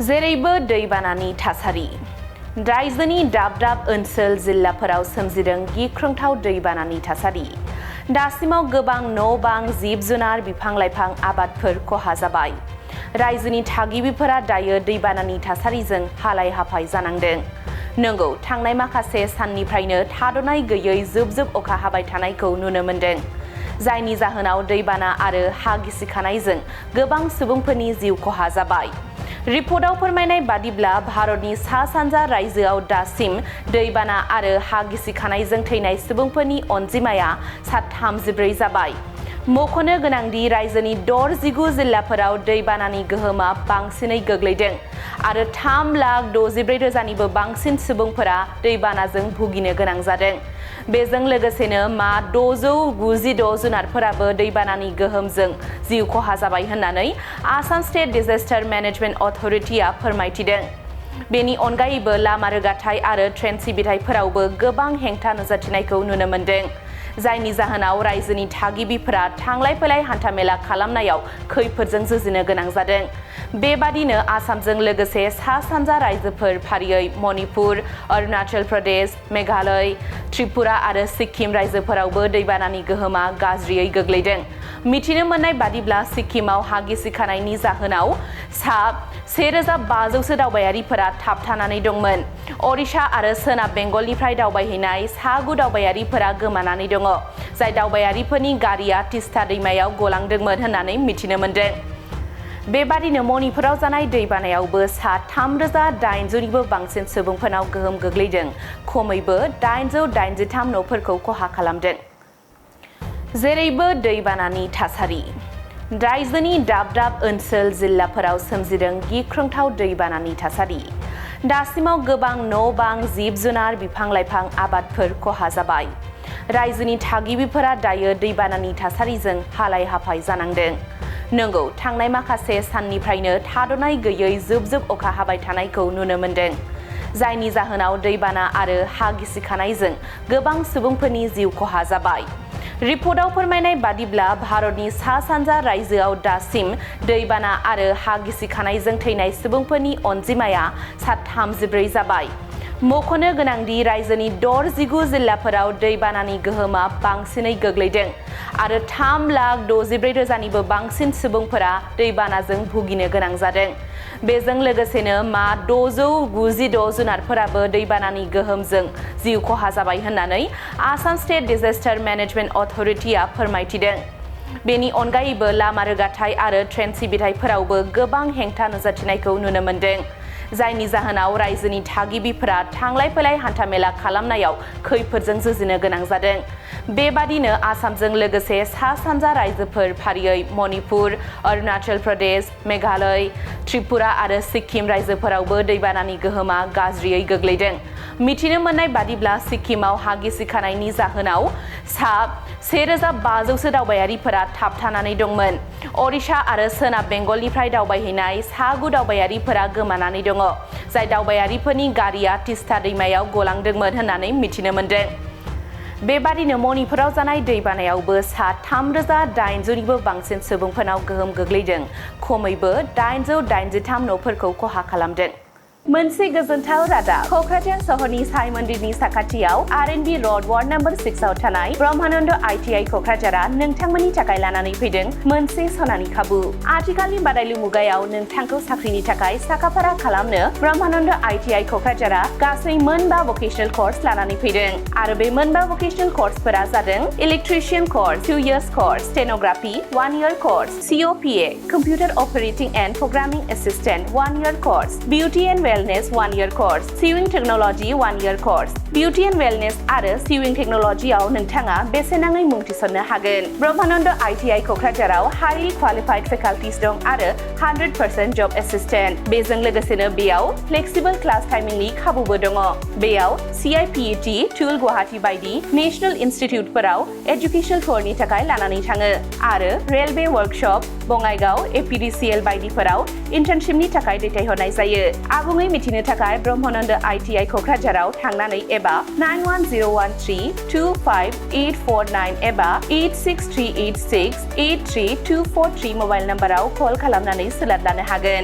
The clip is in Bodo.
जेरैबो दैबानानि थासारि रायजोनि दाब दाब ओनसोल जिल्लाफोराव सोमजिदों गिख्रंथाव दैबानानि थासारि दासिमाव गोबां न' बां जिब जुनार बिफां लाइफां आबादफोर खहा जाबाय रायजोनि थागिबिफोरा दायो दैबानानि थासारिजों हालाय हाफाय जानांदों नंगौ थांनाय माखासे साननिफ्रायनो थाद'नाय गैयै जुब जुब अखा हाबाय थानायखौ नुनो मोनदों जायनि जाहोनाव दैबाना आरो हा गिसिखानायजों गोबां सुबुंफोरनि जिउ खहा जाबाय रिपर्टआव फोरमायनाय बादिब्ला भारतनि सा सानजा रायजोआव दासिम दैबाना आरो हा गिसिखानायजों थैनाय सुबुंफोरनि अनजिमाया 34 जाबाय मख'नो गोनांदि रायजोनि 69 जिल्लाफोराव दैबानानि गोहोमा बांसिनै गोग्लैदों आरो 3,64,000निबो बांसिन सुबुंफोरा दैबानाजों भुगिनो गोनां जादों बेजों लोगोसेनो 696 जुनारफोराबो दैबानानि गोहोमजों जिउ खहा जाबाय होननानै आसाम स्टेट डिजास्टार मेनेजमेन्ट अथ'रिटिआ फोरमायथिदों बेनि अनगायैबो लामा रोगाथाय आरो ट्रेन सिबिथायफोरावबो गोबां हेंथा नुजाथिनायखौ नुनो मोनदों जायनि जाहोनाव रायजोनि थागिबिफोरा थांलाय फैलाय हान्थामेला खालामनायाव खैफोदजों जुजिनो गोनां जादों बेबादिनो आसामजों लोगोसे सा सानजा रायजोफोर फारियै मणिपुर अरुणाचल प्रदेश मेघालय त्रिपुरा आरो सिक्किम रायजोफोरावबो दैबानानि गोहोमा गाज्रियै गोग्लैदों मिथिनो मोननाय बादिब्ला सिक्किमाव हा गिसिखानायनि जाहोनाव सा 1,500सो दावबायारिफोरा थाबथानानै दंमोन ओडिशा आरो सोनाब बेंगलनिफ्राय दावबायहैनाय 9 दावबायारिफोरा गोमानानै दङ जाय दावबायारिफोरनि गारिया तिस्ता दैमायाव गलांदोंमोन होननानै मिथिनो मोनदों बेबादिनो मणिपुराव जानाय दैबानायावबो 3,800निबो बांसिन सुबुंफोरनाव गोहोम गोग्लैदों खमैबो 883 न'फोरखौ खहा खालामदों जेरैबो दैबानानि थासारि रायजोनि दाब दाब ओनसोल जिल्लाफोराव सोमजिदों गिख्रंथाव दैबानानि थासारि दासिमाव गोबां न' बां जिब जुनार बिफां लाइफां आबादफोर खहा जाबाय रायजोनि थागिबिफोरा दायो दैबानानि थासारिजों हालाय हाफाय जानांदों नंगौ थांनाय माखासे साननिफ्रायनो थाद'नाय गैयै जुब जुब अखा हाबाय थानायखौ नुनो मोनदों जायनि जाहोनाव दैबाना आरो हा गिसिखानायजों गोबां सुबुंफोरनि जिउ खहा जाबाय रिपर्टआव फोरमायनाय बादिब्ला भारतनि सा सानजा रायजोआव दासिम दैबाना आरो हा गिसिखानायजों थैनाय सुबुंफोरनि अनजिमाया 34 जाबाय मख'नो गोनांदि रायजोनि 69 जिल्लाफोराव दैबानानि गोहोमा बांसिनै गोग्लैदों आरो 3,64,000निबो बांसिन सुबुंफोरा दैबानाजों भुगिनो गोनां जादों बेजों लोगोसेनो 696 जुनारफोराबो दैबानानि गोहोमजों जिउ खहा जाबाय होननानै आसाम स्टेट डिजास्टार मेनेजमेन्ट अथ'रिटिआ फोरमायथिदों बेनि अनगायैबो लामा रोगाथाय आरो ट्रेन सिबिथायफोरावबो गोबां हेंथा नुजाथिनायखौ नुनो मोनदों जायनि जाहोनाव रायजोनि थागिबिफोरा थांलाय फैलाय हान्थामेला खालामनायाव खैफोदजों जुजिनो गोनां जादों बेबादिनो आसामजों लोगोसे सा सानजा रायजोफोर फारियै मणिपुर अरुणाचल प्रदेश मेघालय त्रिपुरा आरो सिक्किम रायजोफोरावबो दैबानानि गोहोमा गाज्रियै गोग्लैदों मिथिनो मोननाय बादिब्ला सिक्किमाव हा गिसिखानायनि जाहोनाव 1,500सो दावबायारिफोरा थाबथानानै दंमोन ओडिशा आरो सोनाब बेंगलनिफ्राय दावबायहैनाय 9 दावबायारिफोरा गोमानानै दङ जाय दावबायारिफोरनि गारिया तिस्ता दैमायाव गलांदोंमोन होननानै मिथिनो मोनदों बेबादिनो मणिपुराव जानाय दैबानायावबो 3,800निबो बांसिन सुबुंफोरनाव गोहोम गोग्लैदों खमैबो 883 न'फोरखौ खहा खालामदों मोनसे गोजोनथाव रादाब क'क्राझार सहरनि साई मन्दिरनि साखाथियाव आर&बि र'ड वार्ड नम्बर 6 आव थानाय ब्रह्मानन्द ITI क'क्राझारआ नोंथांमोननि थाखाय लानानै फैदों मोनसे सनानि खाबु आथिखालनि बादायलु मुगायाव नोंथांखौ साख्रिनि थाखाय साखाफारा खालामनो ब्रह्मानन्द ITI क'क्राझारआ गासै 9 भकेशनेल कर्स लानानै फैदों आरो बे 9 भकेशनेल कर्सफोरा जादों electrician course 2 years course stenography 1 year course COPA computer operating and programming assistant 1 year course beauty and Wellness 1 year course, Sewing Technology 1 year course. Beauty and Wellness आरो Sewing Technology आव नोंथाङा बेसेन नाङै मुं थिसननो हागोन। ब्रह्मानन्द ITI क'क्राझाराव highly qualified faculties दं आरो 100% job assistant। बेजों लोगोसेनो बेयाव flexible class timingनि खाबुबो दङ। बेयाव CIPET, TUL गुवाहाटी बायदि नेशनेल इनस्टिट्युटफोराव एजुकेशनेल टुरनि थाखाय लानानै थाङो आरो रेलवे वर्कशप बङाइगाव APDCL बायदिफोराव इन्टार्नशिपनि थाखाय दैथायहरनाय जायो। आबुङै मिथिनो थाखाय ब्रह्मानन्द ITI क'क्राझाराव थांनानै एबा 9101325849 एबा 86386832443 मबाइल नम्बराव कल खालामनानै सोलाद लानो हागोन।